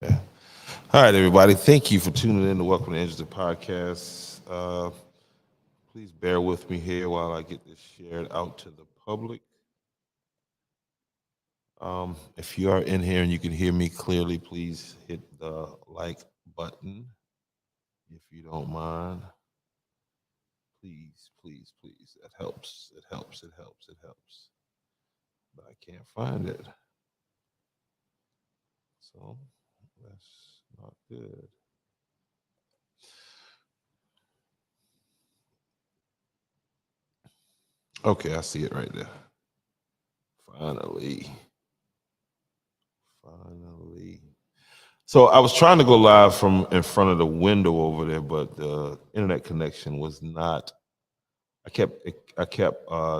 Yeah. All right, everybody. Thank you for tuning in to Welcome to Interesting Podcast. Please bear with me here while I get this shared out to the public. If you are in here and you can hear me clearly, please hit the like button if you don't mind. Please, please, please. That helps. It helps. It helps. It helps. But I can't find it. So that's not good. Okay, I see it right there. Finally. Finally. So I was trying to go live from in front of the window over there, but the internet connection was not. I kept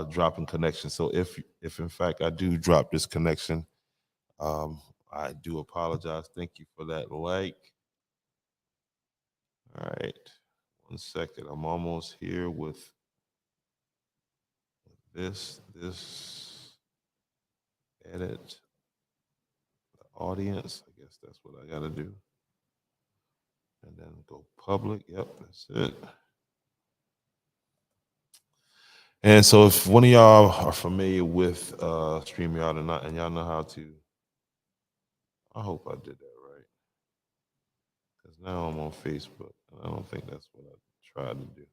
dropping connection. So if in fact I do drop this connection, um, I do apologize. Thank you for that like. All right, 1 second. I'm almost here with this edit the audience. I guess that's what I got to do, and then go public. Yep, that's it. And so, if one of y'all are familiar with StreamYard or not, and y'all know how to, I hope I did that right. Because now I'm on Facebook, and I don't think that's what I tried to do.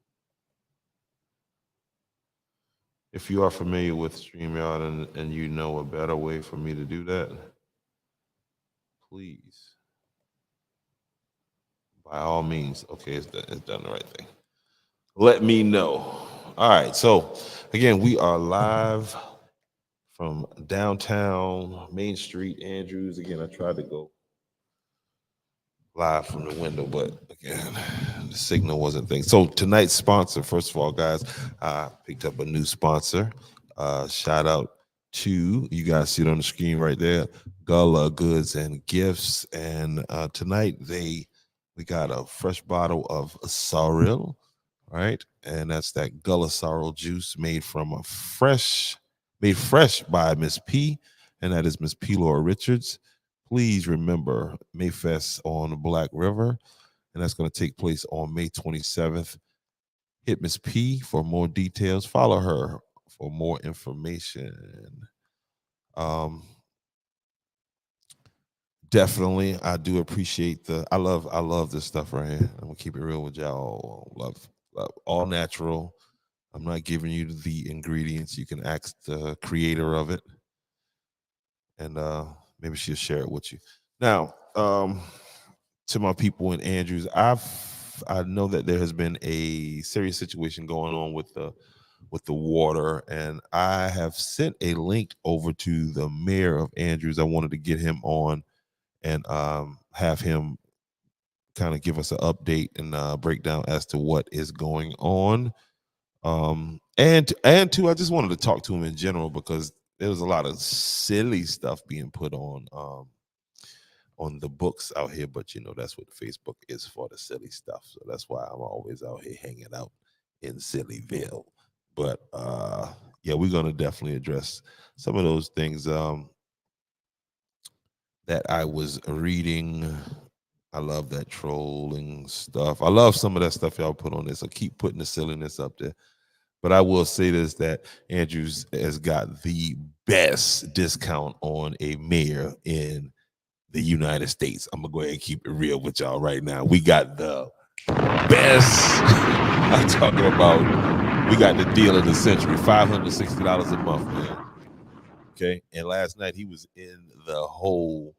If you are familiar with StreamYard and you know a better way for me to do that, please, by all means, okay, it's done the right thing. Let me know. All right, so again, we are live from downtown Main Street, Andrews. Again, I tried to go live from the window, but again, the signal wasn't thing. So tonight's sponsor, first of all, guys, I picked up a new sponsor. Shout out to you guys see it on the screen right there, Gullah Goods and Gifts. And tonight we got a fresh bottle of sorrel, right? And that's that Gullah sorrel juice made fresh by Miss P, and that is Miss P. Laura Richards. Please remember Mayfest on the Black River, and that's going to take place on May 27th. Hit Miss P for more details. Follow her for more information. Um, Definitely, I do appreciate I love this stuff right here. I'm gonna keep it real with y'all. Love all natural. I'm not giving you the ingredients. You can ask the creator of it, and maybe she'll share it with you. Now, to my people in Andrews, I know that there has been a serious situation going on with the water, and I have sent a link over to the mayor of Andrews. I wanted to get him on and have him kind of give us an update and breakdown as to what is going on. And two, I just wanted to talk to him in general because there was a lot of silly stuff being put on the books out here, but you know that's what Facebook is for, the silly stuff. So that's why I'm always out here hanging out in Sillyville. But yeah, we're gonna definitely address some of those things that I was reading. I love that trolling stuff. I love some of that stuff y'all put on there. So keep putting the silliness up there. But I will say this that Andrews has got the best discount on a mayor in the United States. I'm gonna go ahead and keep it real with y'all right now. We got the best. I'm talking about we got the deal of the century, $560 a month, man. Okay. And last night he was in the whole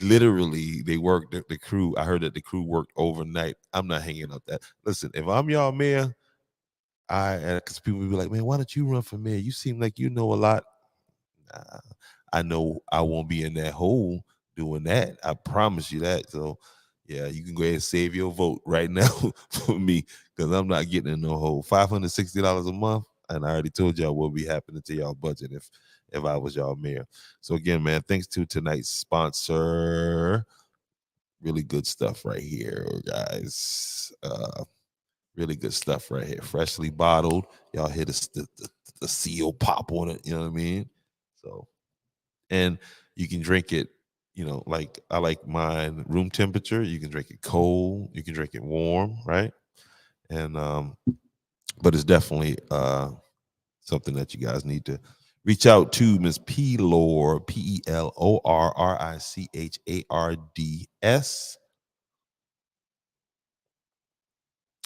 literally they worked the crew. I heard that the crew worked overnight. I'm not hanging up that. Listen, if I'm y'all mayor, because people will be like, man, why don't you run for mayor? You seem like you know a lot. Nah, I know I won't be in that hole doing that. I promise you that. So, yeah, you can go ahead and save your vote right now for me because I'm not getting in no hole. $560 a month, and I already told y'all what will be happening to y'all budget if I was y'all mayor. So again, man, thanks to tonight's sponsor. Really good stuff right here, guys. Really good stuff right here. Freshly bottled. Y'all hear the seal pop on it. You know what I mean? So, and you can drink it like I like mine room temperature. You can drink it cold, you can drink it warm, right? And but it's definitely something that you guys need to reach out to Miss Pelor, Pelorichards.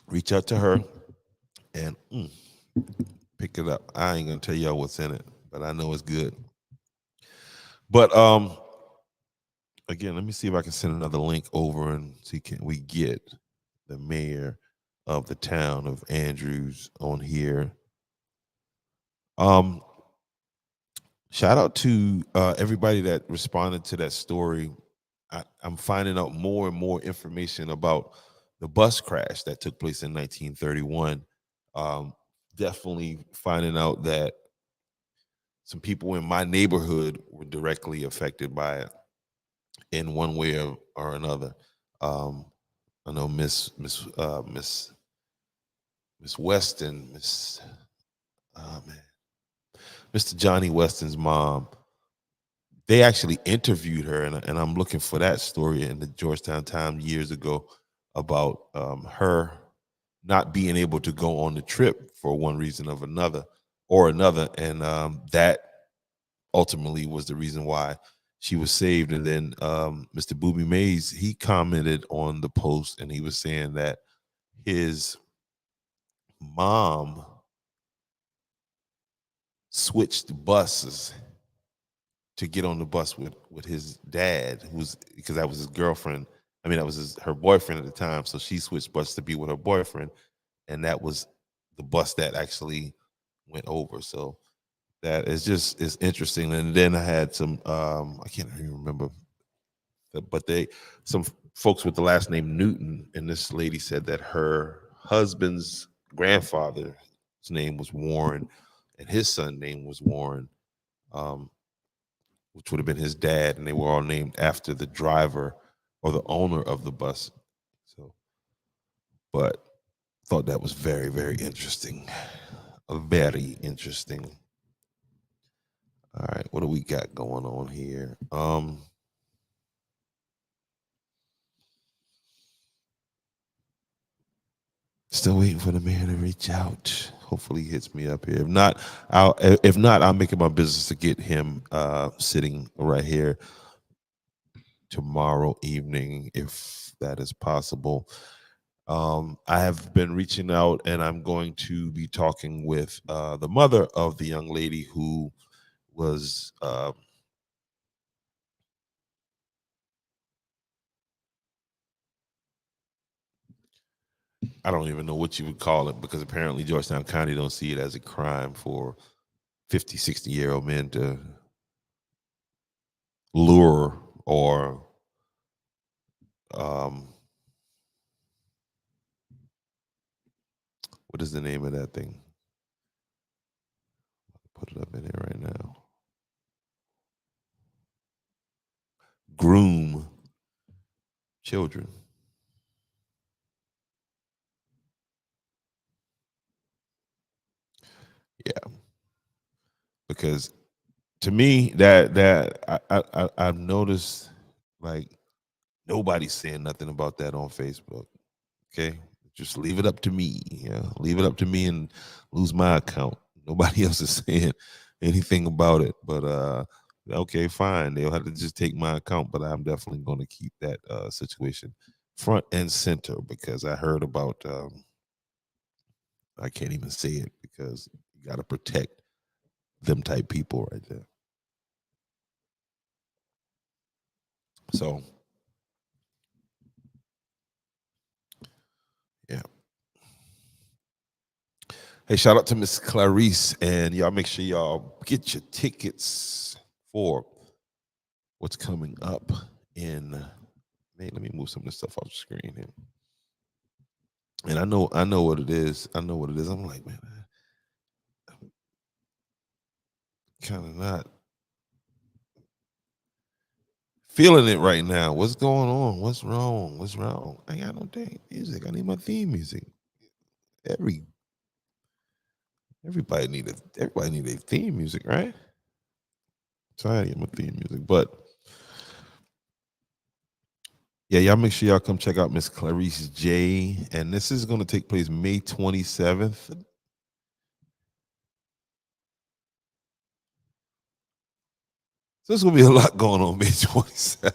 Reach out to her and pick it up. I ain't gonna tell y'all what's in it, but I know it's good. But again, let me see if I can send another link over and see can we get the mayor of the town of Andrews on here. Um, Shout out to everybody that responded to that story. I'm finding out more and more information about the bus crash that took place in 1931. Um, Definitely finding out that some people in my neighborhood were directly affected by it in one way or another. Um, I know Miss Weston, man, Mr. Johnny Weston's mom. They actually interviewed her, and I'm looking for that story in the Georgetown Times years ago about her not being able to go on the trip for one reason or another, and that ultimately was the reason why she was saved. And then Mr. Booby Mays, he commented on the post, and he was saying that his mom switched buses to get on the bus with his dad, who's because that was his girlfriend. I mean, that was her boyfriend at the time. So she switched bus to be with her boyfriend, and that was the bus that actually went over. So that is just is interesting. And then I had some I can't even remember, but some folks with the last name Newton, and this lady said that her husband's grandfather's name was Warren, and his son name was Warren. Um, which would have been his dad, and they were all named after the driver or the owner of the bus. So, but thought that was very, very interesting. Very interesting. All right, what do we got going on here? Still waiting for the man to reach out. Hopefully he hits me up here. I'll make it my business to get him sitting right here tomorrow evening if that is possible. I have been reaching out, and I'm going to be talking with the mother of the young lady who was I don't even know what you would call it, because apparently Georgetown County don't see it as a crime for 50, 60-year-old men to lure or um, what is the name of that thing? Put it up in here right now. Groom children. Yeah, because to me I've noticed, like, nobody's saying nothing about that on Facebook. Okay, just leave it up to me. Yeah, leave it up to me and lose my account. Nobody else is saying anything about it. But okay, fine. They'll have to just take my account. But I'm definitely going to keep that situation front and center, because I heard about. I can't even say it because you got to protect them type people right there. So yeah. Hey, shout out to Miss Clarice, and y'all make sure y'all get your tickets for what's coming up in. Man, let me move some of this stuff off the screen here. And I know what it is. I know what it is. I'm like, man, I'm kind of not feeling it right now. What's going on? What's wrong? What's wrong? I ain't got no dang music. I need my theme music. Every everybody need a theme music, right? Trying to get my theme music, but Yeah, y'all make sure y'all come check out Miss Clarice J. And this is going to take place May 27th. So there's going to be a lot going on May 27th.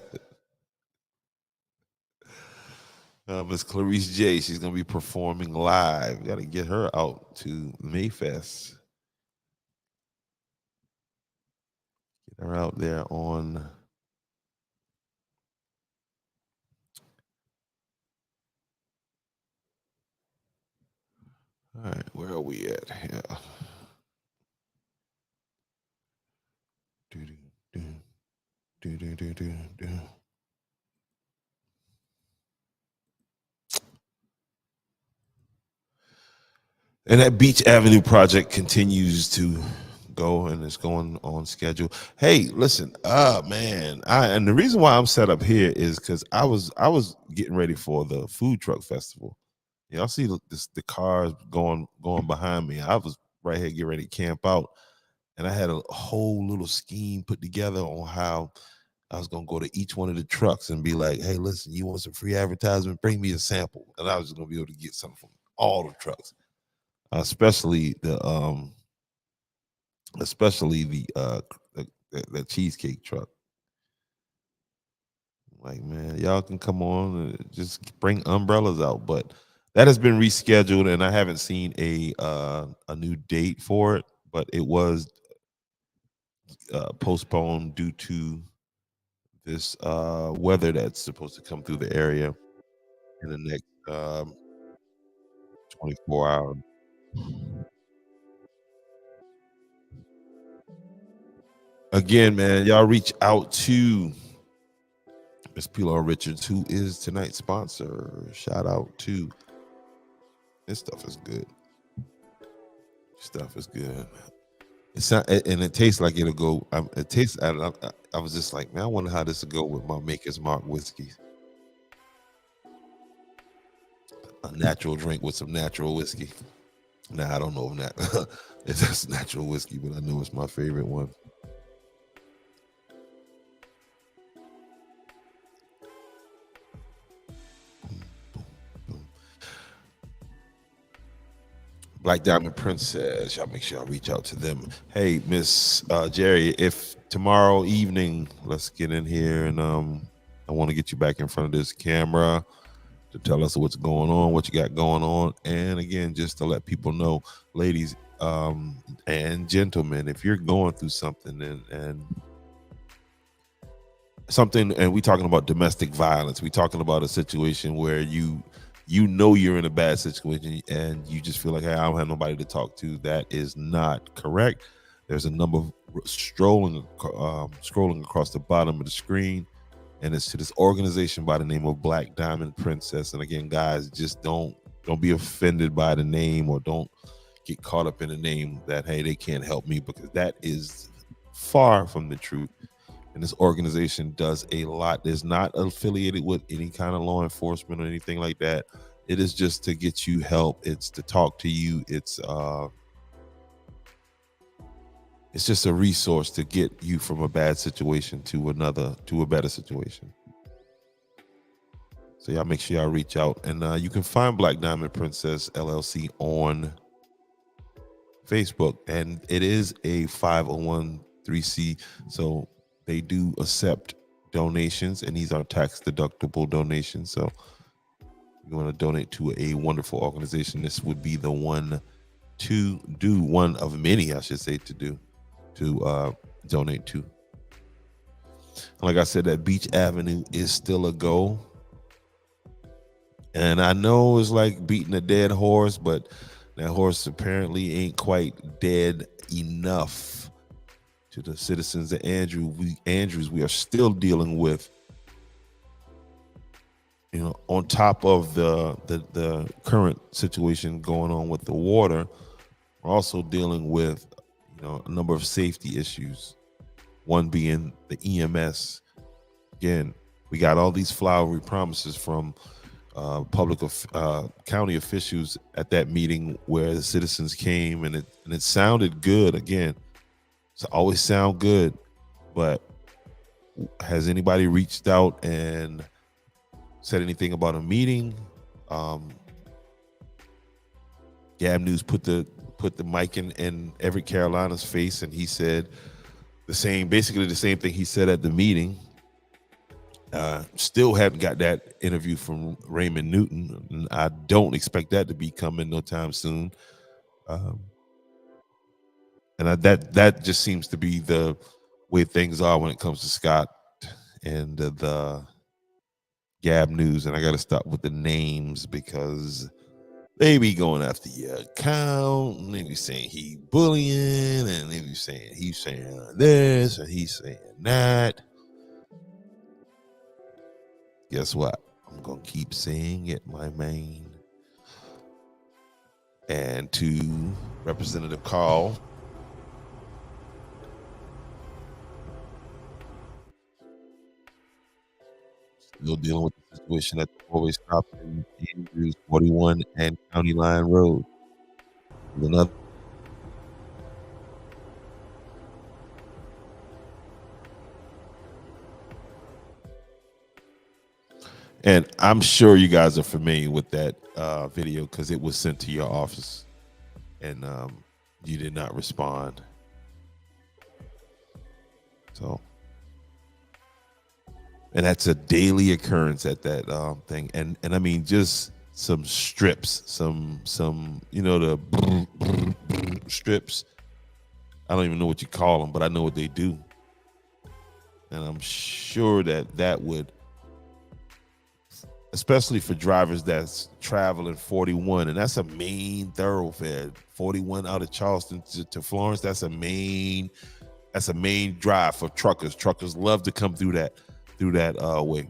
Miss Clarice J. She's going to be performing live. Got to get her out to Mayfest. Get her out there on. All right, where are we at? Yeah. Do, do, do, do, do, do, do. And that Beach Avenue project continues to go, and it's going on schedule. Hey, listen, man, and the reason why I'm set up here is because I was getting ready for the food truck festival. Y'all see the cars going behind me. I was right here getting ready to camp out, and I had a whole little scheme put together on how I was gonna go to each one of the trucks and be like, "Hey, listen, you want some free advertisement? Bring me a sample," and I was just gonna be able to get something from all the trucks, especially the cheesecake truck. Like, man, y'all can come on and just bring umbrellas out, but that has been rescheduled, and I haven't seen a new date for it, but it was postponed due to this weather that's supposed to come through the area in the next 24 hours. Again, man, y'all reach out to Miss Pilar Richards, who is tonight's sponsor. Shout out to this stuff is good. Stuff is good. It's not, and it tastes like it'll go. It tastes. I was just like, man, I wonder how this will go with my Maker's Mark whiskey. A natural drink with some natural whiskey. Nah, I don't know if that if that's natural whiskey, but I know it's my favorite one. Black Diamond Princess. Y'all make sure y'all reach out to them. Hey, Miss Jerry, if tomorrow evening, let's get in here and I want to get you back in front of this camera to tell us what's going on, what you got going on, and again, just to let people know, ladies and gentlemen, if you're going through something and something, and we talking about domestic violence, we talking about a situation where you know you're in a bad situation and you just feel like, hey, I don't have nobody to talk to. That is not correct. There's a number of scrolling across the bottom of the screen, and it's to this organization by the name of Black Diamond Princess. And again, guys, just don't be offended by the name, or don't get caught up in the name that, hey, they can't help me, because that is far from the truth. And this organization does a lot. It's not affiliated with any kind of law enforcement or anything like that. It is just to get you help. It's to talk to you. It's just a resource to get you from a bad situation to a better situation. So y'all make sure y'all reach out, and you can find Black Diamond Princess LLC on Facebook, and it is a 501(c)(3), so they do accept donations, and these are tax deductible donations. So if you want to donate to a wonderful organization, this would be the one to do, one of many, I should say, to donate to. Like I said, that Beach Avenue is still a go. And I know it's like beating a dead horse, but that horse apparently ain't quite dead enough. To the citizens of Andrews, we are still dealing with, on top of the current situation going on with the water, we're also dealing with, a number of safety issues. One being the EMS. Again, we got all these flowery promises from county officials at that meeting where the citizens came, and it sounded good. Again, it's always sound good, but has anybody reached out and said anything about a meeting. Gab News put the mic in Everett Carolina's face, and he said basically the same thing he said at the meeting. Still haven't got that interview from Raymond Newton, and I don't expect that to be coming no time soon. And that just seems to be the way things are when it comes to Scott and the Gab News. And I got to stop with the names because they be going after your account, and they be saying he bullying, and they be saying he's saying this and he's saying that. Guess what? I'm gonna keep saying it, my man. And to Representative Carl, still dealing with the situation at the four-way stop in Andrews 41 and County Line Road. Another. And I'm sure you guys are familiar with that video because it was sent to your office, and you did not respond. So, and that's a daily occurrence at that thing. And I mean, just some strips, some the strips. I don't even know what you call them, but I know what they do. And I'm sure that would, especially for drivers that's traveling 41, and that's a main thoroughfare. 41 out of Charleston to Florence, that's a main drive for truckers. Truckers love to come through that way,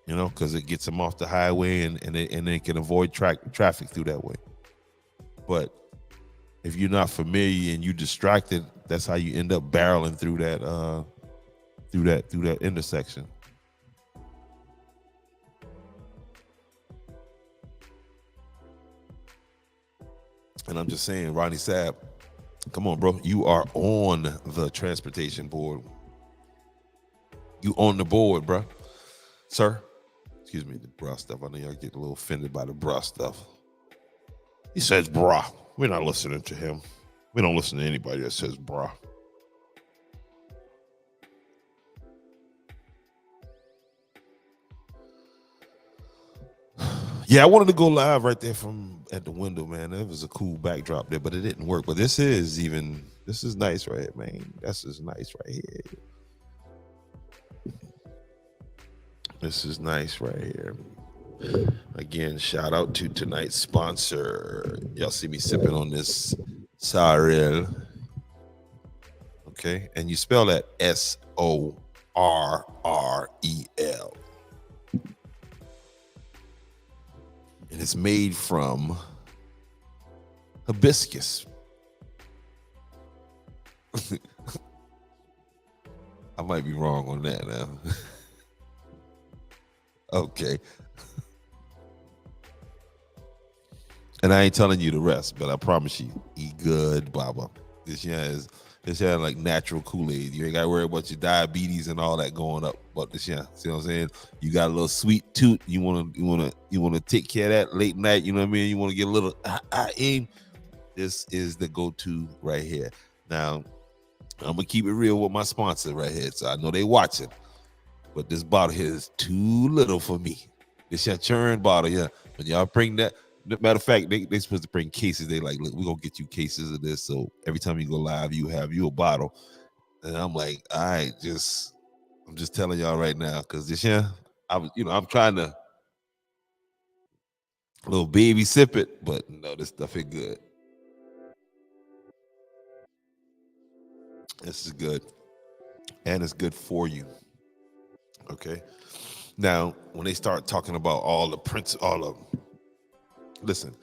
because it gets them off the highway and they can avoid traffic through that way. But if you're not familiar and you distracted, that's how you end up barreling through that intersection. And I'm just saying, Ronnie Sapp, come on, bro. You are on the transportation board. You on the board, bro. Sir. Excuse me, the bruh stuff. I know y'all get a little offended by the bruh stuff. He says bruh. We're not listening to him. We don't listen to anybody that says bruh. Yeah, I wanted to go live right there from at the window, man. That was a cool backdrop there, but it didn't work. But this is nice right here, man. This is nice right here. This is nice right here. Again, shout out to tonight's sponsor. Y'all see me sipping on this Sorrel. Okay, and you spell that Sorrel. And it's made from hibiscus. I might be wrong on that now. Okay. And I ain't telling you the rest, but I promise you, eat good, Baba. This is like natural Kool-Aid. You ain't got to worry about your diabetes and all that going up. But this, see what I'm saying? You got a little sweet tooth. You wanna take care of that late night. You know what I mean? You want to get a little aim. This is the go-to right here. Now, I'm gonna keep it real with my sponsor right here. So I know they watching, but this bottle here is too little for me. This your churn bottle, yeah. When y'all bring that. Matter of fact, they supposed to bring cases. They like, look, we're gonna get you cases of this. So every time you go live, you have a bottle. And I'm like, all right, I'm just telling y'all right now, because this year, I'm trying to little baby sip it, but no, this stuff is good. This is good. And it's good for you. Okay. Now, when they start talking about all of listen,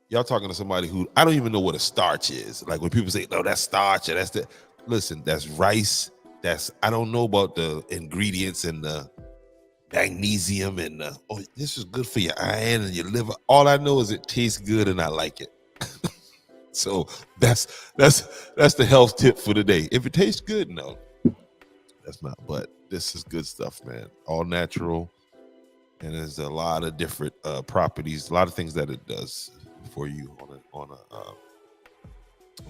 y'all talking to somebody who I don't even know what a starch is. Like when people say, no, that's starch, and listen, that's rice. I don't know about the ingredients and the magnesium and this is good for your iron and your liver. All I know is it tastes good and I like it. So that's the health tip for the day. If it tastes good, no, that's not. But this is good stuff, man. All natural. and there's a lot of different properties, a lot of things that it does for you on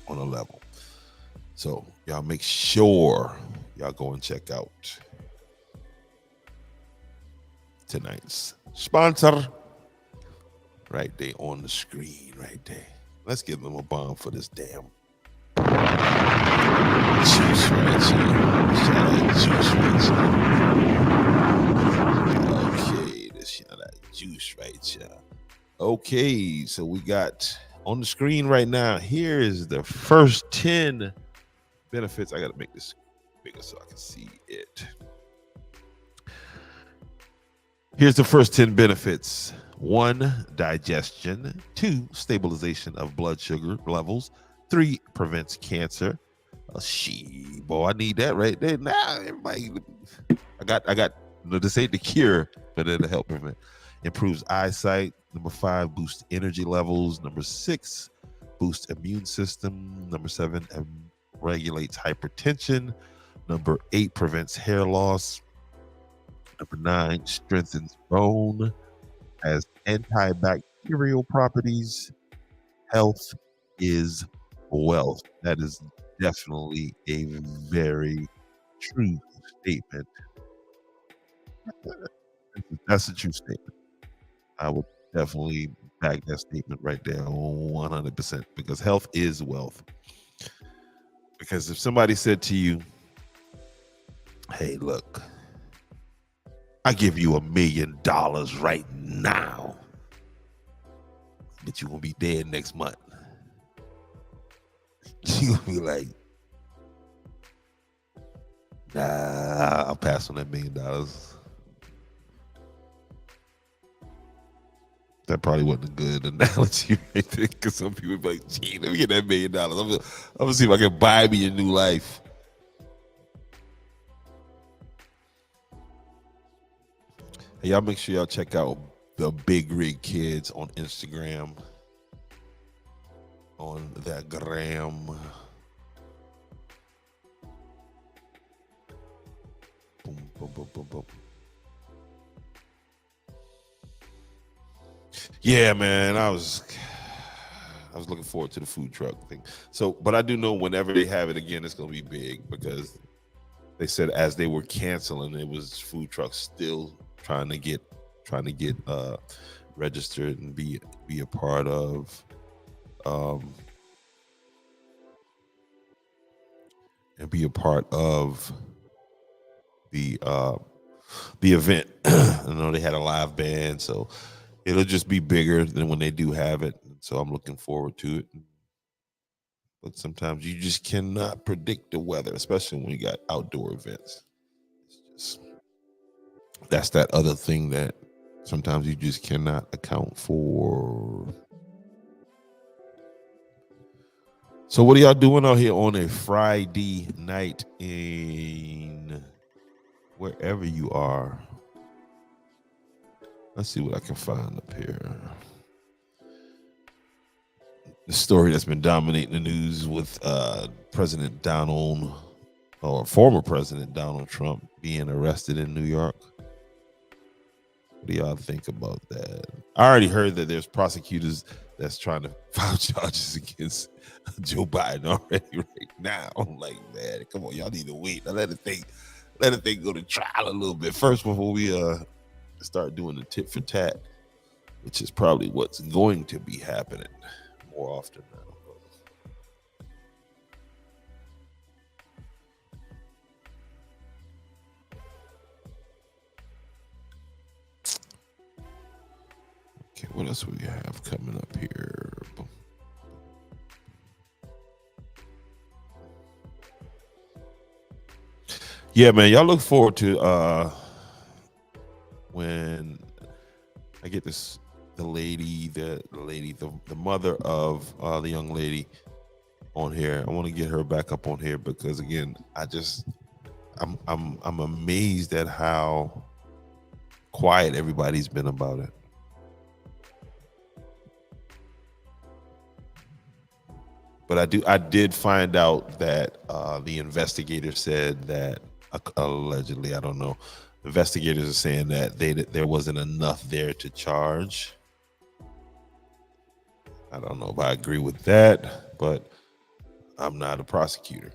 a level. So y'all make sure y'all go and check out tonight's sponsor right there on the screen right there. Let's give them a bomb for this damn juice right here. Shout out juice right here. Okay, this shout out juice right here. Okay, so we got on the screen right now. Here is the first 10 benefits. I gotta make this bigger so I can see it. Here's the first 10 benefits. 1, digestion. 2, stabilization of blood sugar levels. 3, prevents cancer. Boy, I need that right there. Now, everybody, I got. This ain't the cure, but it'll help prevent. Improves eyesight. Number 5, boosts energy levels. Number 6, boosts immune system. Number 7, regulates hypertension. Number 8, prevents hair loss. Number 9, strengthens bone. Has antibacterial properties. Health is wealth. That is definitely a very true statement. That's a true statement. I would definitely back that statement right there 100% because health is wealth. Because if somebody said to you, hey, look, I give you $1 million right now, but you're going to be dead next month. You're going to be like, nah, I'll pass on that $1 million. That probably wasn't a good analogy right there, because some people be like, gee, let me get that $1 million. I'm gonna see if I can buy me a new life. Hey, y'all make sure y'all check out the Big Rig Kids on Instagram. On that gram. Boom, boom, boom, boom, boom. Yeah, man, I was looking forward to the food truck thing. So, but I do know whenever they have it again, it's gonna be big because they said as they were canceling, it was food trucks still trying to get registered and be a part of the event. I know they had a live band, so it'll just be bigger than when they do have it. So I'm looking forward to it. But sometimes you just cannot predict the weather, especially when you got outdoor events. That's that other thing that sometimes you just cannot account for. So what are y'all doing out here on a Friday night in wherever you are? Let's see what I can find up here. The story that's been dominating the news with former President Donald Trump being arrested in New York. What do y'all think about that? I already heard that there's prosecutors that's trying to file charges against Joe Biden already right now. I'm like, man, come on, y'all need to wait. Now let the thing go to trial a little bit first before we start doing the tit for tat, which is probably what's going to be happening more often now. Okay, what else we have coming up here? Yeah, man, y'all look forward to when I get this the mother of the young lady on here. I want to get her back up on here because again, I'm amazed at how quiet everybody's been about it. But I did find out that the investigator said that allegedly, I don't know, investigators are saying that there wasn't enough there to charge. I don't know if I agree with that, but I'm not a prosecutor,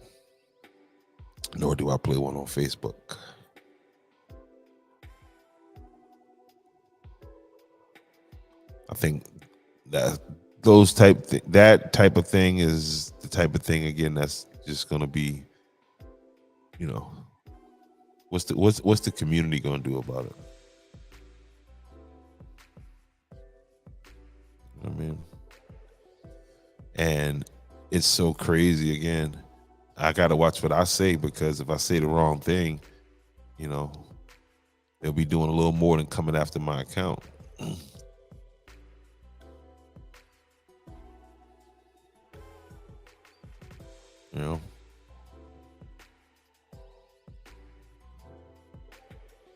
nor do I play one on Facebook. I think that that type of thing is the type of thing, again, that's just going to be, what's the community going to do about it? I mean, and it's so crazy. Again, I got to watch what I say, because if I say the wrong thing, they'll be doing a little more than coming after my account.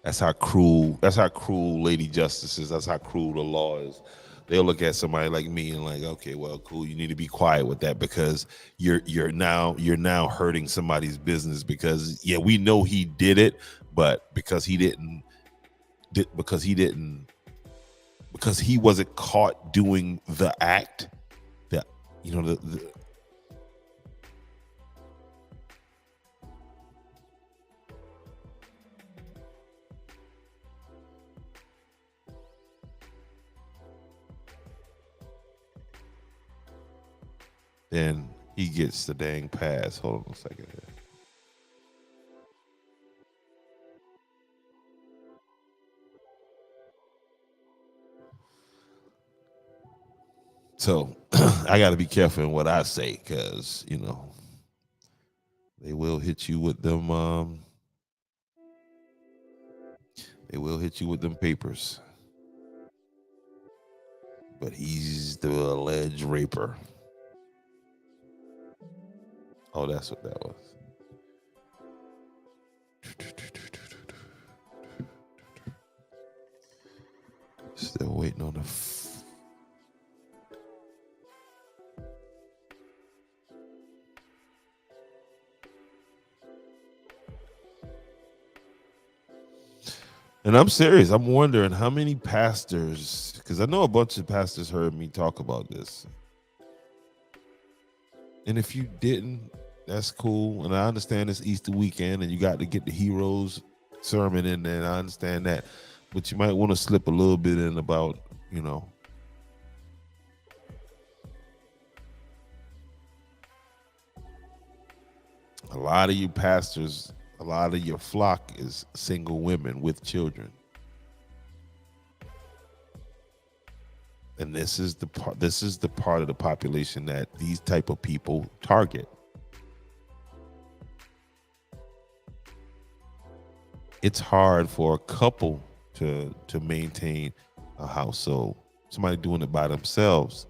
That's how cruel Lady Justice is. That's how cruel the law is. They'll look at somebody like me and like, okay, well, cool. You need to be quiet with that, because you're now hurting somebody's business, because we know he did it, but because he wasn't caught doing the act, that then he gets the dang pass. Hold on a second here. So I got to be careful in what I say, because they will hit you with them. They will hit you with them papers. But he's the alleged raper. Oh, that's what that was. Still waiting on the. And I'm serious. I'm wondering how many pastors, because I know a bunch of pastors heard me talk about this. And if you didn't, that's cool. And I understand it's Easter weekend and you got to get the heroes sermon in there. And I understand that. But you might want to slip a little bit in about, a lot of you pastors, a lot of your flock is single women with children. And this is the part of the population that these type of people target. It's hard for a couple to maintain a household. Somebody doing it by themselves.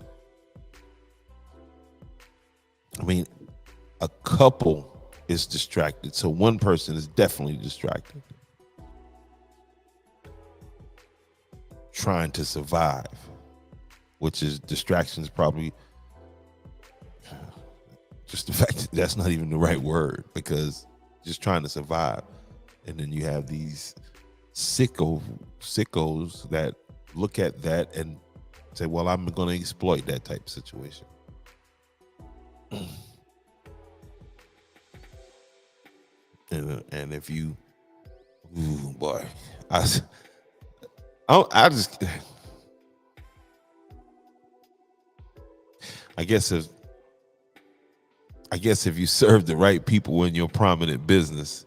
I mean, a couple is distracted. So one person is definitely distracted, trying to survive, which is distractions probably just the fact that that's not even the right word, because just trying to survive. And then you have these sickos that look at that and say, well, I'm going to exploit that type of situation. And if you, ooh, boy, I guess if you serve the right people in your prominent business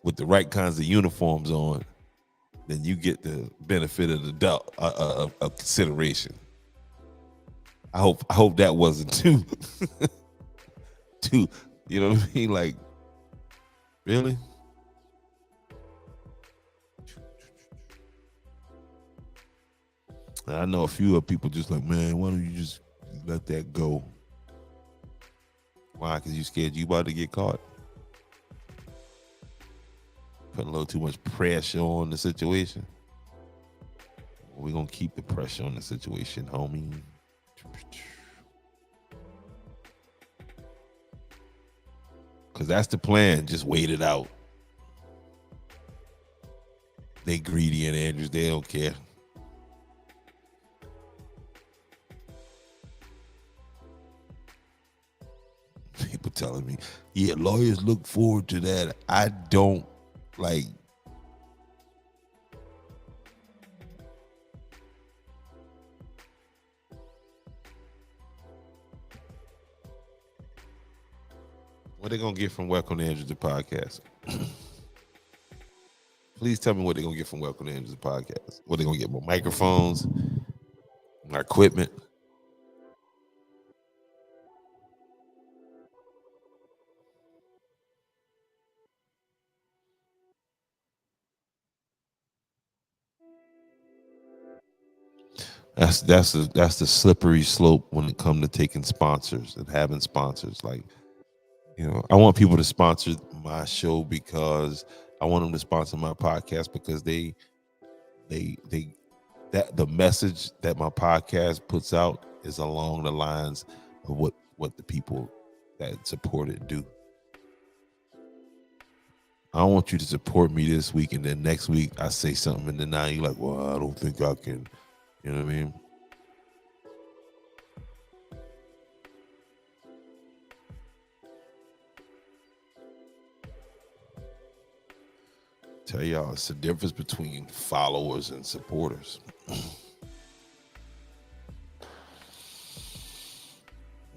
with the right kinds of uniforms on, then you get the benefit of the doubt of consideration. I hope that wasn't too, you know what I mean? Like, really? And I know a few of people just like, man, why don't you just let that go? Why? Because you scared you about to get caught? Putting a little too much pressure on the situation. We're going to keep the pressure on the situation, homie. Because that's the plan. Just wait it out. They greedy and Andrews. They don't care. People telling me, yeah, lawyers look forward to that. I don't like. What they gonna get from Welcome to Andrews the podcast? Please tell me what they're gonna get from Welcome to Andrews the podcast. What they gonna get? More microphones, more equipment. That's the slippery slope when it comes to taking sponsors and having sponsors. Like, I want people to sponsor my show because I want them to sponsor my podcast because they that the message that my podcast puts out is along the lines of what the people that support it do. I don't want you to support me this week and then next week I say something and then now you're like, well, I don't think I can. You know what I mean? Tell y'all, it's the difference between followers and supporters.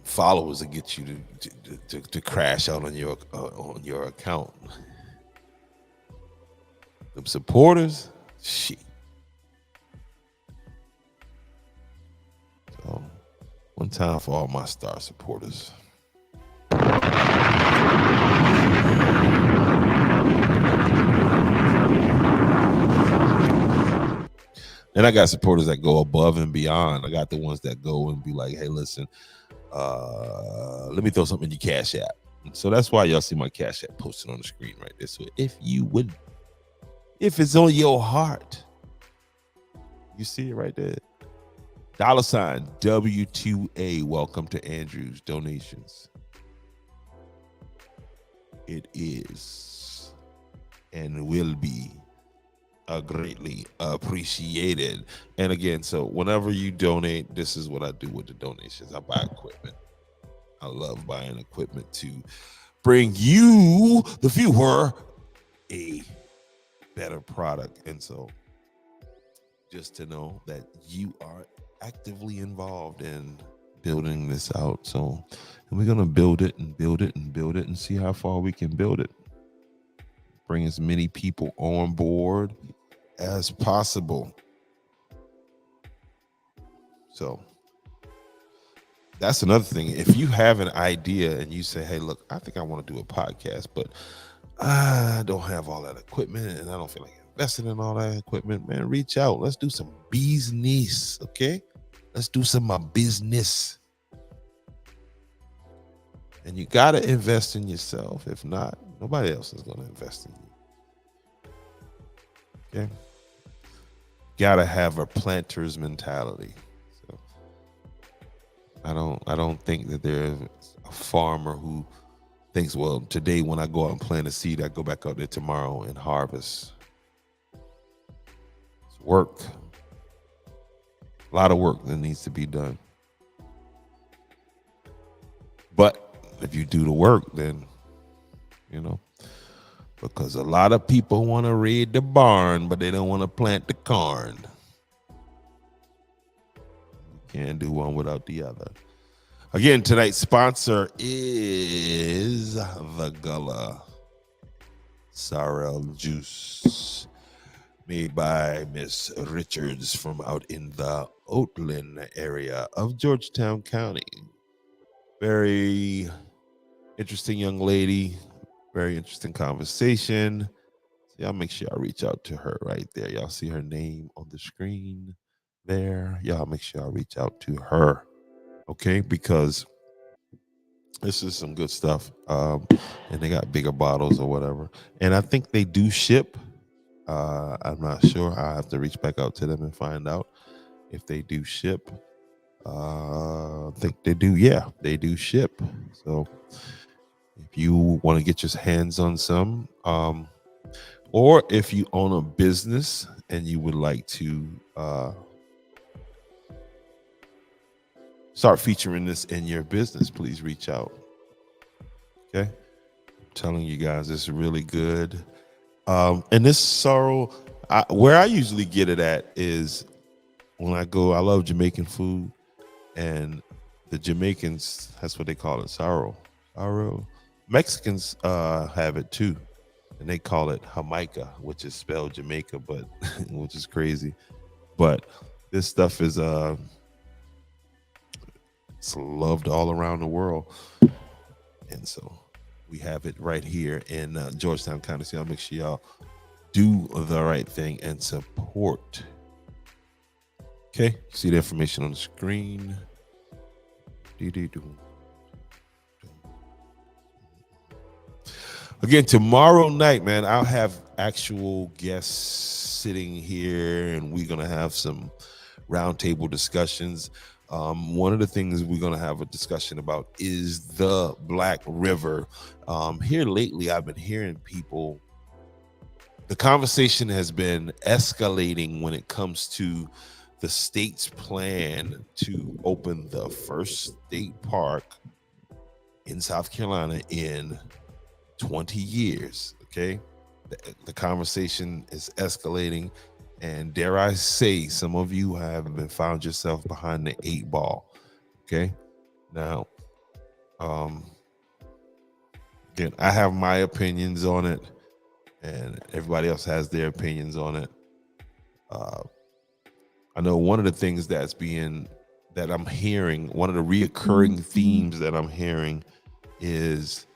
Followers will get you to crash out on your account. The supporters, shit. So, one time for all my star supporters. And I got supporters that go above and beyond. I got the ones that go and be like, hey, listen, let me throw something in your Cash App. So that's why y'all see my Cash App posted on the screen right there. So if it's on your heart, you see it right there. $ W2A. Welcome to Andrews donations. It is and will be greatly appreciated. And again, so whenever you donate, this is what I do with the donations. I buy equipment. I love buying equipment to bring you, the viewer, a better product. And so just to know that you are actively involved in building this out. So, and we're going to build it and build it and build it and see how far we can build it. Bring as many people on board as possible. So that's another thing. If you have an idea and you say, hey, look, I think I want to do a podcast, but I don't have all that equipment and I don't feel like investing in all that equipment, man, reach out. Let's do some business, okay? Let's do some business. And you got to invest in yourself. If not, nobody else is going to invest in you. Okay? Got to have a planter's mentality. So I don't think that there's a farmer who thinks, well, today when I go out and plant a seed, I go back out there tomorrow and harvest. It's work. A lot of work that needs to be done. But if you do the work, then, because a lot of people want to raid the barn, but they don't want to plant the corn. You can't do one without the other. Again, tonight's sponsor is the Gullah Sorrel Juice, made by Miss Richards from out in the Oatland area of Georgetown County. Very interesting young lady, very interesting conversation. So y'all make sure y'all reach out to her right there. Y'all see her name on the screen there. Y'all make sure y'all reach out to her, okay? Because this is some good stuff. And they got bigger bottles or whatever. And I think they do ship. I'm not sure. I have to reach back out to them and find out if they do ship. I think they do. Yeah, they do ship. So if you want to get your hands on some, or if you own a business and you would like to start featuring this in your business, please reach out. Okay, I'm telling you guys, it's really good. And this sorrel, where I usually get it at is when I go. I love Jamaican food, and the Jamaicans, that's what they call it, sorrel. Sorrel. Mexicans have it too, and they call it Jamaica, which is spelled Jamaica, but which is crazy. But this stuff is it's loved all around the world, and so we have it right here in Georgetown County. So y'all make sure y'all do the right thing and support. Okay, see the information on the screen. Again, tomorrow night, man, I'll have actual guests sitting here, and we're gonna have some roundtable discussions. One of the things we're gonna have a discussion about is the Black River. Here lately, I've been hearing people. The conversation has been escalating when it comes to the state's plan to open the first state park in South Carolina in 20 years. Okay, the conversation is escalating, and dare I say, some of you have been found yourself behind the 8 ball. Okay, now again, I have my opinions on it, and everybody else has their opinions on it. I know one of the things that I'm hearing, one of the reoccurring themes that I'm hearing is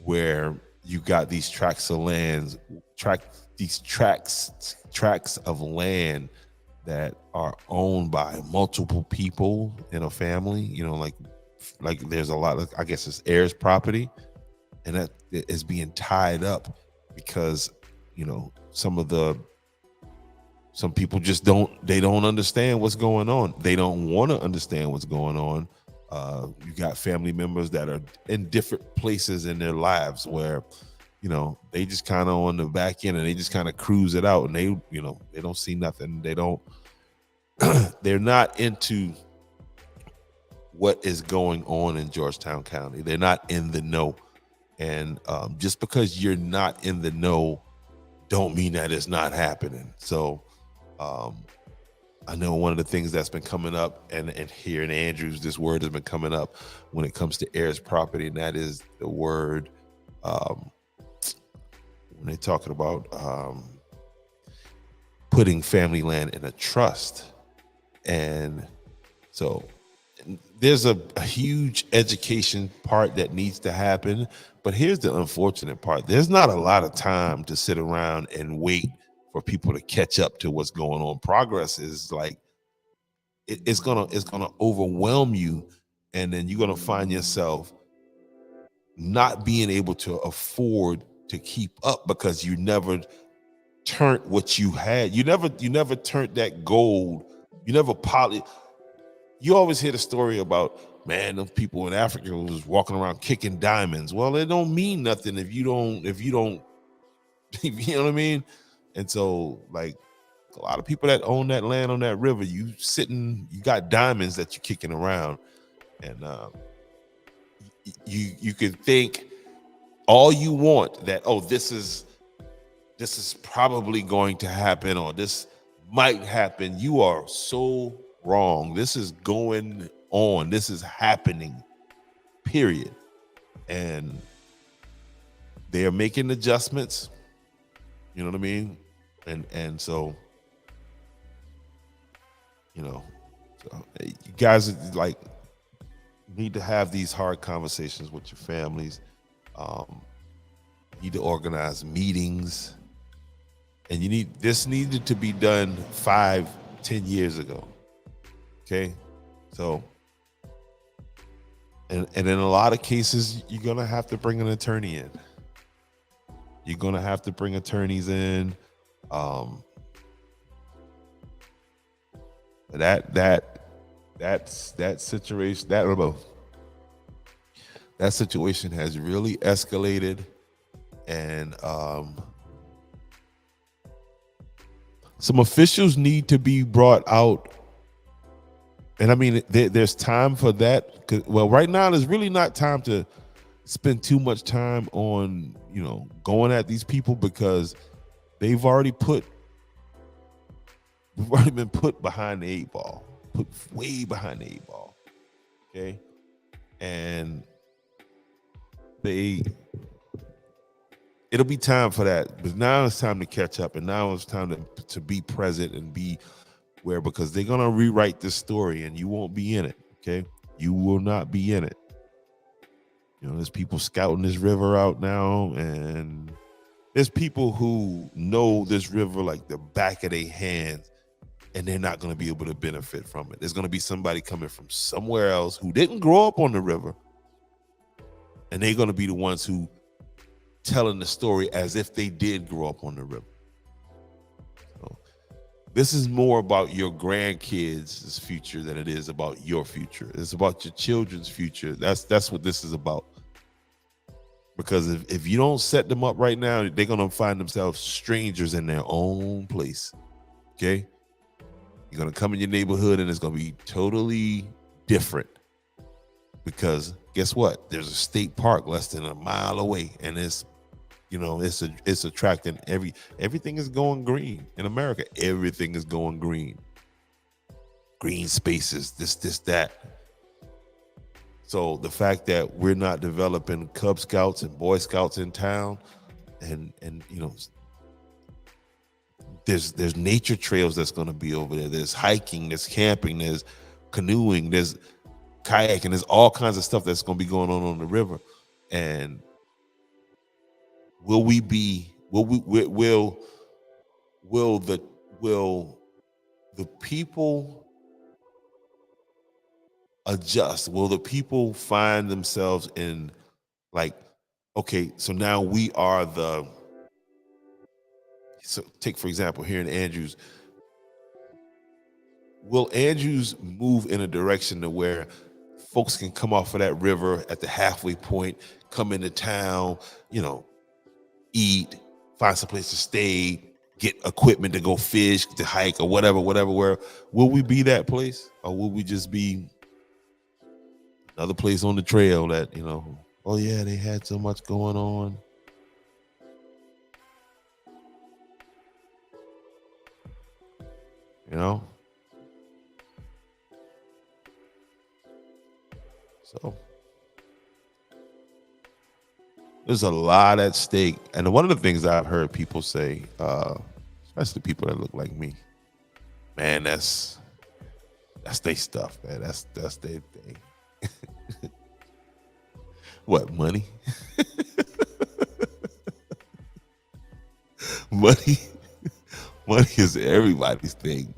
where you got these tracts of land that are owned by multiple people in a family, like there's a lot of, I guess it's heirs property, and that is being tied up because, some people just don't understand what's going on. They don't want to understand what's going on. You got family members that are in different places in their lives where, they just kind of on the back end and they just kind of cruise it out, and they don't see nothing. They're not into what is going on in Georgetown County. They're not in the know. And just because you're not in the know don't mean that it's not happening. So I know one of the things that's been coming up, and here in Andrews, this word has been coming up when it comes to heirs property, and that is the word when they're talking about putting family land in a trust. And so there's a huge education part that needs to happen. But here's the unfortunate part. There's not a lot of time to sit around and wait for people to catch up to what's going on. Progress is like, it's gonna overwhelm you, and then you're gonna find yourself not being able to afford to keep up because you never turned what you had. You never turned that gold. You never polished. You always hear the story about, man, those people in Africa was walking around kicking diamonds. Well, it don't mean nothing if you don't, you know what I mean? And so, like, a lot of people that own that land on that river, you got diamonds that you're kicking around, and you could think all you want that, oh, this is probably going to happen, or this might happen. You are so wrong. This is going on. This is happening, period. And they are making adjustments. You know what I mean? And so, so you guys like need to have these hard conversations with your families. Need to organize meetings, and this needed to be done 5-10 years ago. Okay, so and in a lot of cases, you're gonna have to bring an attorney in. You're gonna have to bring attorneys in. That situation, that situation has really escalated, and some officials need to be brought out. And I mean, there's time for that. Well, right now, there's really not time to spend too much time on, going at these people, because we've already been put behind the 8 ball, put way behind the 8 ball. Okay. And it'll be time for that. But now it's time to catch up. And now it's time to be present and be where, because they're going to rewrite this story and you won't be in it. Okay. You will not be in it. There's people scouting this river out now, and there's people who know this river like the back of their hands, and they're not going to be able to benefit from it. There's going to be somebody coming from somewhere else who didn't grow up on the river, and they're going to be the ones who telling the story as if they did grow up on the river. So this is more about your grandkids' future than it is about your future. It's about your children's future. That's what this is about. Because if you don't set them up right now, they're going to find themselves strangers in their own place. Okay? You're going to come in your neighborhood and it's going to be totally different. Because guess what? There's a state park less than a mile away, and it's attracting everything is going green in America. Everything is going green. Green spaces, this, that. So the fact that we're not developing Cub Scouts and Boy Scouts in town, and there's nature trails that's going to be over there. There's hiking, there's camping, there's canoeing, there's kayaking, there's all kinds of stuff that's going to be going on the river. And will the people adjust? Will the people find themselves in, like, okay, so now we are so take, for example, here in Andrews, will Andrews move in a direction to where folks can come off of that river at the halfway point, come into town, eat, find some place to stay, get equipment to go fish, to hike, or whatever, where will we be that place? Or will we just be another place on the trail that, oh yeah, they had so much going on? So there's a lot at stake. And one of the things I've heard people say, especially people that look like me, man, that's their stuff, man. That's their thing. What, money? money is everybody's thing,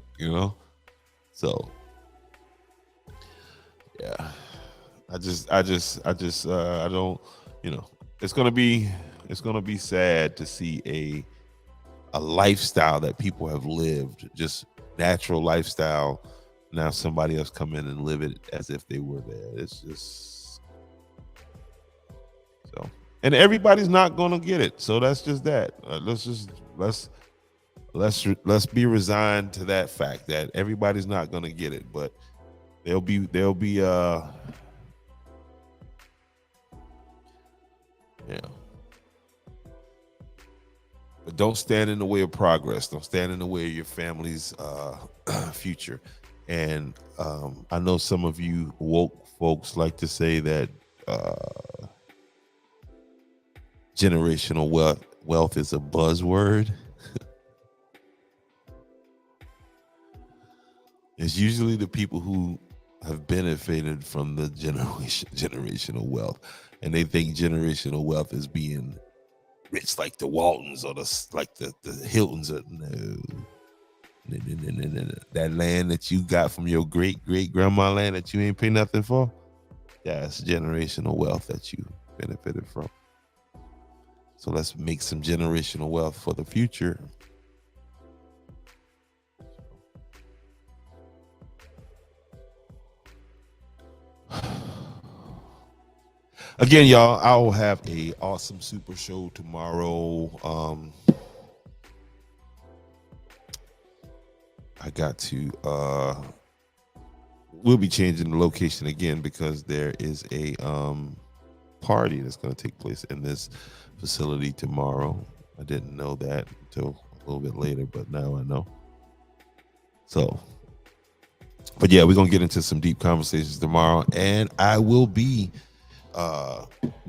So yeah, I don't, it's gonna be sad to see a lifestyle that people have lived, just natural lifestyle. Now somebody else come in and live it as if they were there. It's just so, and everybody's not gonna get it. So that's just that. Let's be resigned to that fact that everybody's not gonna get it, but there'll be but don't stand in the way of progress. Don't stand in the way of your family's future. And I know some of you woke folks like to say that generational wealth is a buzzword. It's usually the people who have benefited from the generational wealth, and they think generational wealth is being rich like the Waltons or the Hiltons. No. That land that you got from your great grandma land that you ain't pay nothing for, that's generational wealth that you benefited from. So let's make some generational wealth for the future. Again, y'all, I will have a awesome super show tomorrow. I got to we'll be changing the location again because there is a party that's going to take place in this facility tomorrow. I didn't know that until a little bit later, but now I know. So, but yeah, we're going to get into some deep conversations tomorrow, and I will be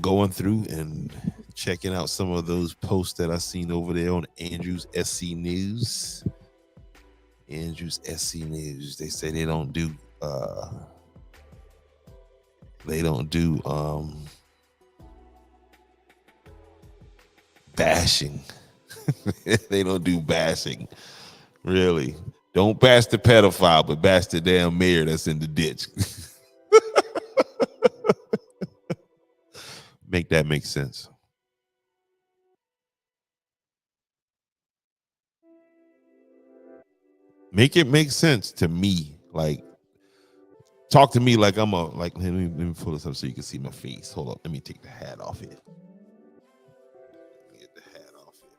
going through and checking out some of those posts that I seen over there on Andrews SC News. Andrews SC News. They say they don't do bashing. They don't do bashing. Really. Don't bash the pedophile, but bash the damn mayor that's in the ditch. Make that make sense. Make it make sense to me. Like, talk to me like I'm let me pull this up so you can see my face. Hold up. Let me take the hat off here. Get the hat off here.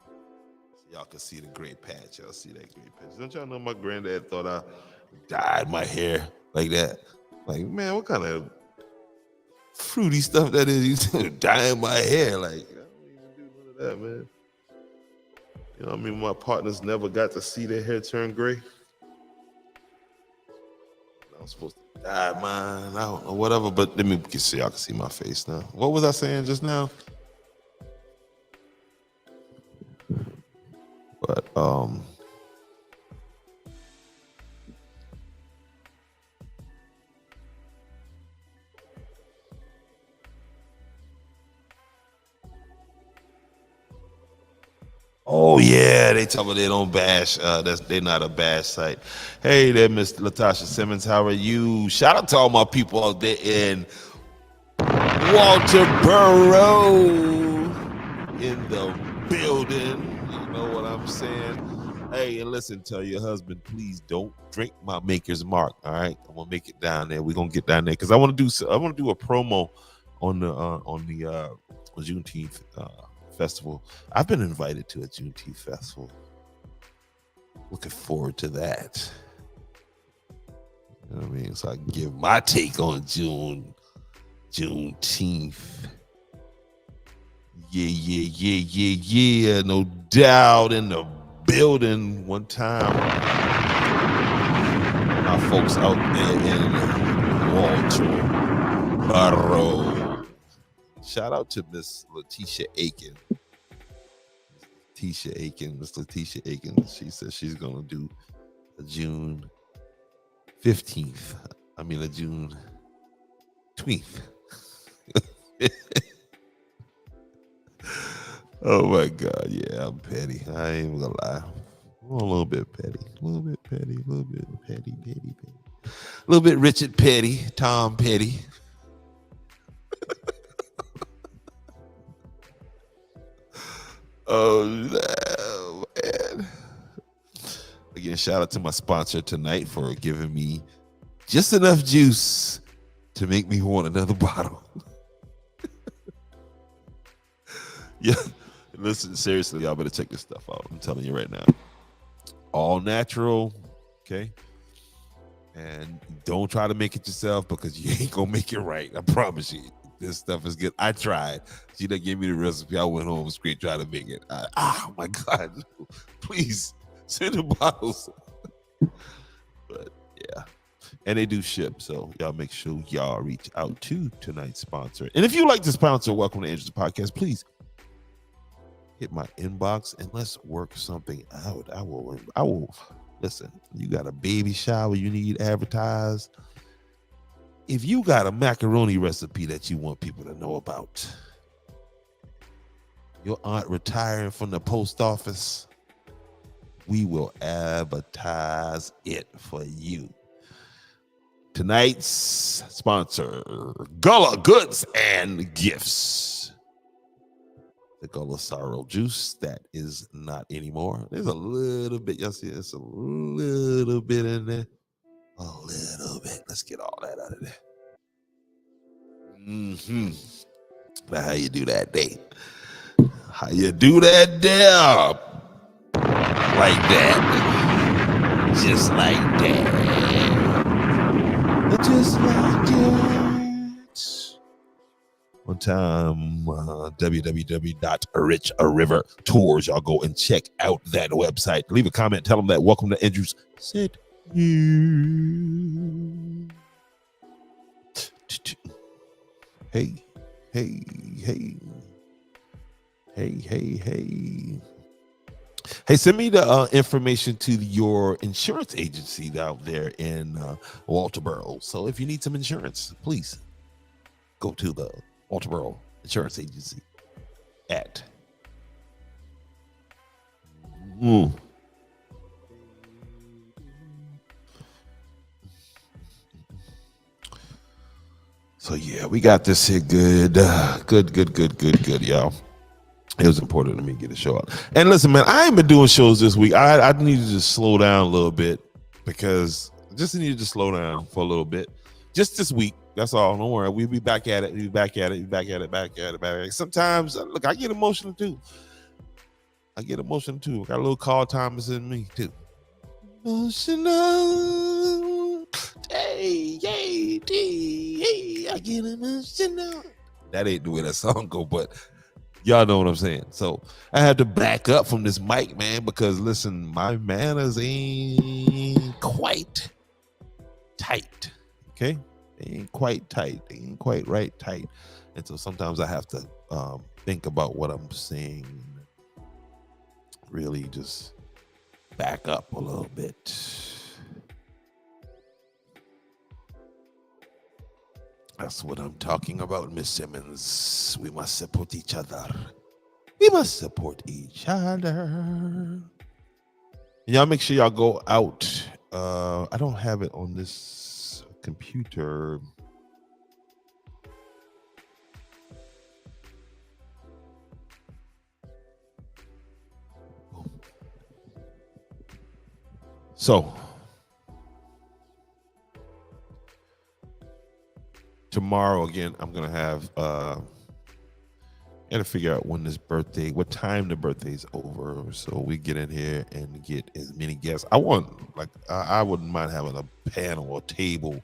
So y'all can see the gray patch. Y'all see that gray patch. Don't y'all know my granddad thought I dyed my hair like that? Like, man, what kind of fruity stuff that is? You dyeing my hair. Like, I don't even do none of that, man. You know what I mean? My partners never got to see their hair turn gray. I was supposed to dye mine. I don't know, whatever. But let me see. Y'all can see my face now. What was I saying just now? But oh yeah, they tell me they don't bash. They're not a bash site. Hey there, Miss Latasha Simmons. How are you? Shout out to all my people out there in Walterboro in the building. You know what I'm saying? Hey, and listen, tell your husband, please don't drink my Maker's Mark. All right, I'm gonna make it down there. We're gonna get down there because I want to do a promo on the Juneteenth festival. I've been invited to a Juneteenth festival. Looking forward to that. You know what I mean? So I can give my take on Juneteenth. Yeah. No doubt in the building one time. My folks out there in Walterboro. Shout out to Miss Letitia Aiken. Miss Letitia Aiken. She says she's gonna do a June 15th. I mean a June 20th. Oh my God, yeah, I'm petty. I ain't even gonna lie. I'm a little bit petty. A little bit petty. A little bit Richard Petty, Tom Petty. Oh man. Again, shout out to my sponsor tonight for giving me just enough juice to make me want another bottle. Yeah. Listen, seriously, y'all better check this stuff out. I'm telling you right now. All natural, okay? And don't try to make it yourself because you ain't gonna make it right. I promise you. This stuff is good. I tried. She done gave me the recipe. I went home straight trying to make it. Oh my God. Please send the bottles. But yeah. And they do ship. So y'all make sure y'all reach out to tonight's sponsor. And if you like to sponsor Welcome to Andrews Podcast, please hit my inbox and let's work something out. I will listen. You got a baby shower you need advertised. If you got a macaroni recipe that you want people to know about, your aunt retiring from the post office, we will advertise it for you. Tonight's sponsor, Gullah Goods and Gifts. The Gullah Sorrel juice, that is not anymore. There's a little bit, y'all see, there's a little bit in there. A little bit. Let's get all that out of there. Now, how you do that, Dave? How you do that there? Like that. just like that. Just like that. One time, www.richrivertours. Y'all go and check out that website. Leave a comment. Tell them that Welcome to Andrews said you. Hey, hey, hey. Hey, send me the information to your insurance agency out there in Walterboro. So if you need some insurance, please go to the Walterboro Insurance Agency at So yeah, we got this here good, y'all. It was important to me to get a show out. And listen, man, I ain't been doing shows this week. I needed to just slow down a little bit because I just needed to slow down for a little bit. Just this week. That's all. Don't worry. We'll be back at it. Back at it. Sometimes, look, I get emotional too. I got a little Carl Thomas in me too. Emotional. Hey, I get emotional. That ain't the way that song go, but y'all know what I'm saying. So I had to back up from this mic, man, because listen, my manners ain't quite tight. Okay? They ain't quite tight. They ain't quite right tight. And so sometimes I have to think about what I'm saying. Really just back up a little bit. That's what I'm talking about, Miss Simmons. We must support each other. And y'all make sure y'all go out. I don't have it on this computer. So tomorrow again, I'm gonna have gotta figure out when this birthday, what time the birthday's over, so we get in here and get as many guests. I wouldn't mind having a panel or table.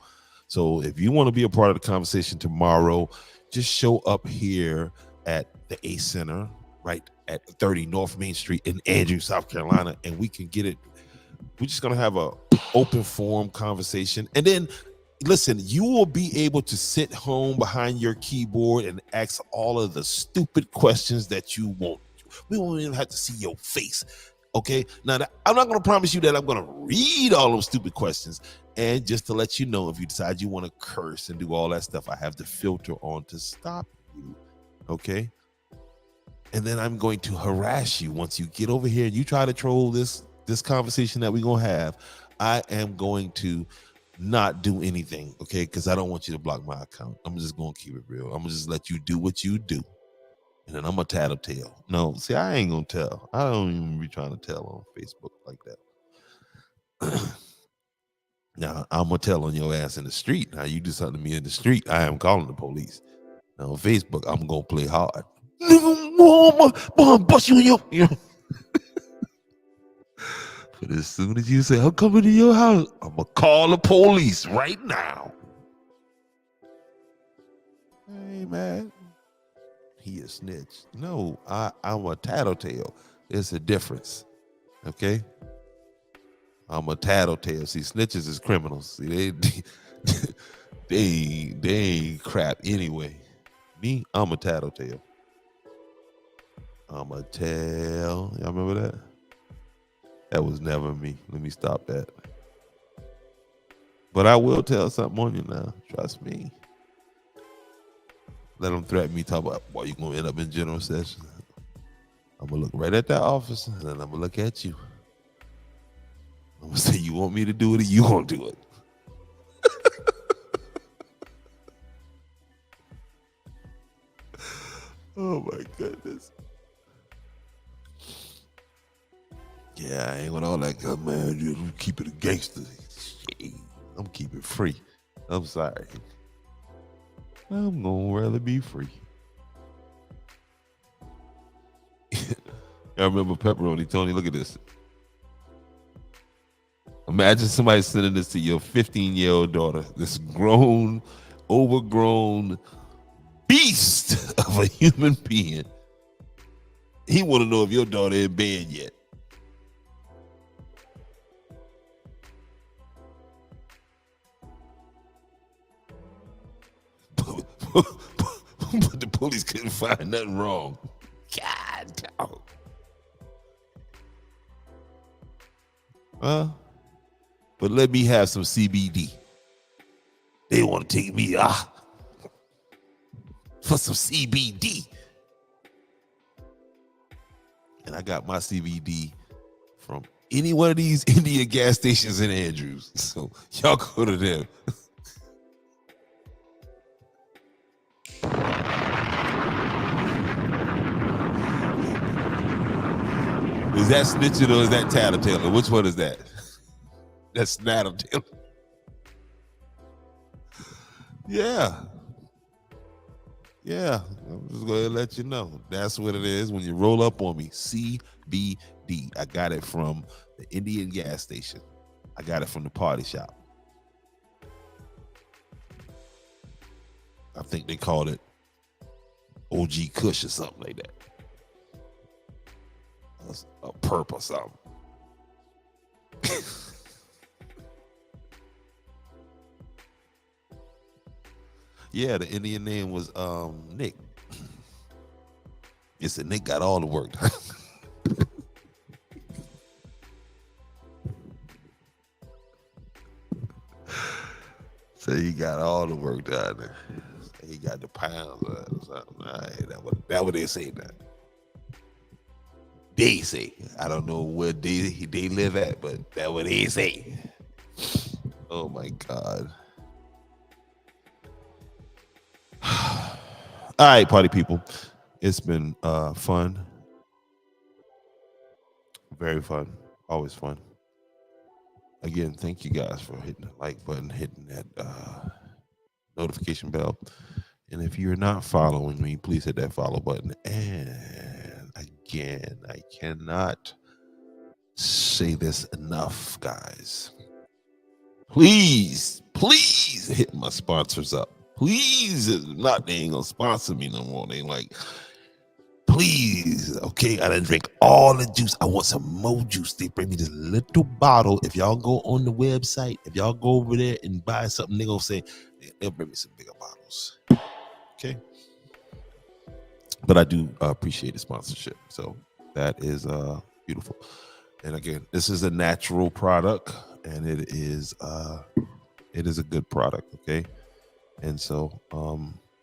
So if you want to be a part of the conversation tomorrow, just show up here at the A Center, right at 30 North Main Street in Andrews, South Carolina, and we can get it. We're just gonna have a open forum conversation, and then listen, you will be able to sit home behind your keyboard and ask all of the stupid questions that you want. We won't even have to see your face. Okay. Now, I'm not going to promise you that I'm going to read all those stupid questions. And just to let you know, if you decide you want to curse and do all that stuff, I have the filter on to stop you. Okay. And then I'm going to harass you once you get over here and you try to troll this conversation that we're going to have. I am going to not do anything, okay? Because I don't want you to block my account. I'm just gonna keep it real. I'm gonna just let you do what you do, and then I'm gonna tattletale. No, see, I ain't gonna tell. I don't even be trying to tell on Facebook like that. Now I'm gonna tell on your ass in the street. Now you do something to me in the street, I am calling the police. Now on Facebook, I'm gonna play hard. Bust you in your. But as soon as you say, I'm coming to your house, I'm going to call the police right now. Hey, man. He a snitch. No, I'm a tattletale. It's a difference. Okay? I'm a tattletale. See, snitches is criminals. See, they ain't crap anyway. Me, I'm a tattletale. I'm a tell. Y'all remember that? That was never me. Let me stop that. But I will tell something on you now. Trust me. Let them threaten me, talk about, boy, you're going to end up in general session. I'm going to look right at that officer, and then I'm going to look at you. I'm going to say, you want me to do it, or you going to do it? Oh, my goodness. Yeah, I ain't with all that good, man. You keep it a gangster. Shit, I'm keeping it free. I'm sorry. I'm gonna rather be free. Y'all remember Pepperoni? Tony, look at this. Imagine somebody sending this to your 15-year-old daughter, this grown, overgrown beast of a human being. He want to know if your daughter in bed yet. But the police couldn't find nothing wrong. God, dog. But let me have some CBD. They want to take me for some CBD. And I got my CBD from any one of these Indian gas stations in Andrews. So y'all go to them. Is that snitching or is that tattletailing? Which one is that? That's tattletailing. Yeah. Yeah. I'm just going to let you know. That's what it is when you roll up on me. CBD. I got it from the Indian gas station. I got it from the party shop. I think they called it OG Kush or something like that. A perp or something. Yeah, the Indian name was Nick. It said Nick got all the work done. So he got all the work done. He got the pounds or something. Right, that what they say now. They say. I don't know where they live at, but that's what they say. Oh my God. All right, party people. It's been fun. Very fun. Always fun. Again, thank you guys for hitting the like button, hitting that notification bell. And if you're not following me, please hit that follow button. And again, I cannot say this enough, guys. Please hit my sponsors up. Please, not they ain't gonna sponsor me no more. They like, please, okay, I didn't drink all the juice. I want some more juice. They bring me this little bottle. If y'all go on the website, if y'all go over there and buy something, they gonna say, they'll bring me some bigger bottles. Okay. But I do appreciate the sponsorship. So that is beautiful. And again, this is a natural product and it is a good product. Okay. And so,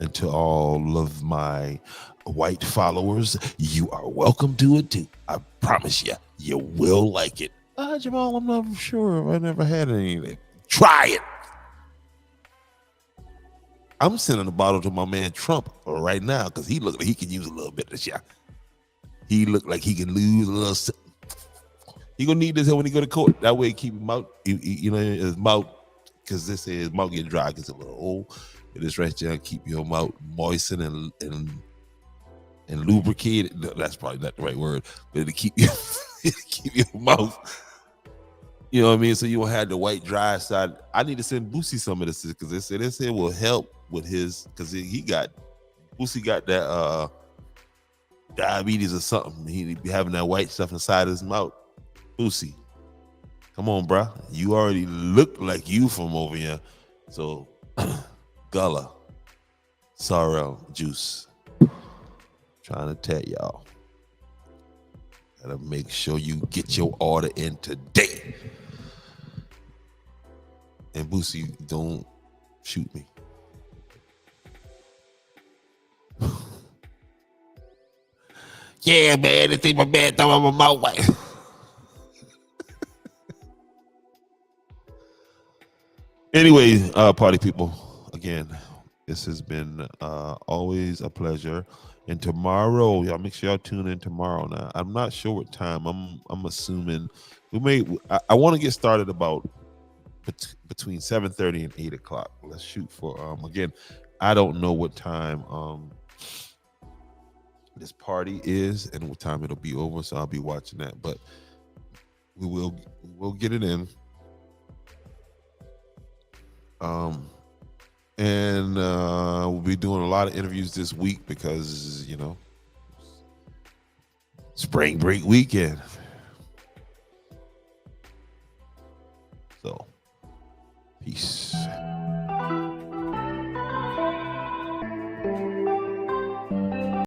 and to all of my white followers, you are welcome to it too. I promise you, you will like it. Jamal, I'm not sure. I never had anything. Try it. I'm sending a bottle to my man Trump right now because he look like he can use a little bit of this shot. He look like he can lose a little. He gonna need this when he go to court. That way, keep him out. You know, his mouth, because this his mouth get dry, gets a little old. This right there keep your mouth moistened and lubricated. No, that's probably not the right word, but to keep keep your mouth. You know what I mean? So you won't have the white dry side. I need to send Boosie some of this because they say this here will help with his, because Boosie got that diabetes or something. He be having that white stuff inside his mouth. Boosie, come on, bro. You already look like you from over here. So Gullah, sorrel juice. Trying to tell y'all. Gotta make sure you get your order in today. And Boosie, don't shoot me. Yeah, man, they think my man thought I'm a mouth white. Anyway, party people, again, this has been always a pleasure. And tomorrow, y'all make sure y'all tune in tomorrow. Now, I'm not sure what time. I'm assuming we may. I want to get started about between 7:30 and 8 o'clock. Let's shoot for again. I don't know what time this party is and what time it'll be over, so I'll be watching that. But we'll get it in. And we'll be doing a lot of interviews this week because, spring break weekend. So, peace.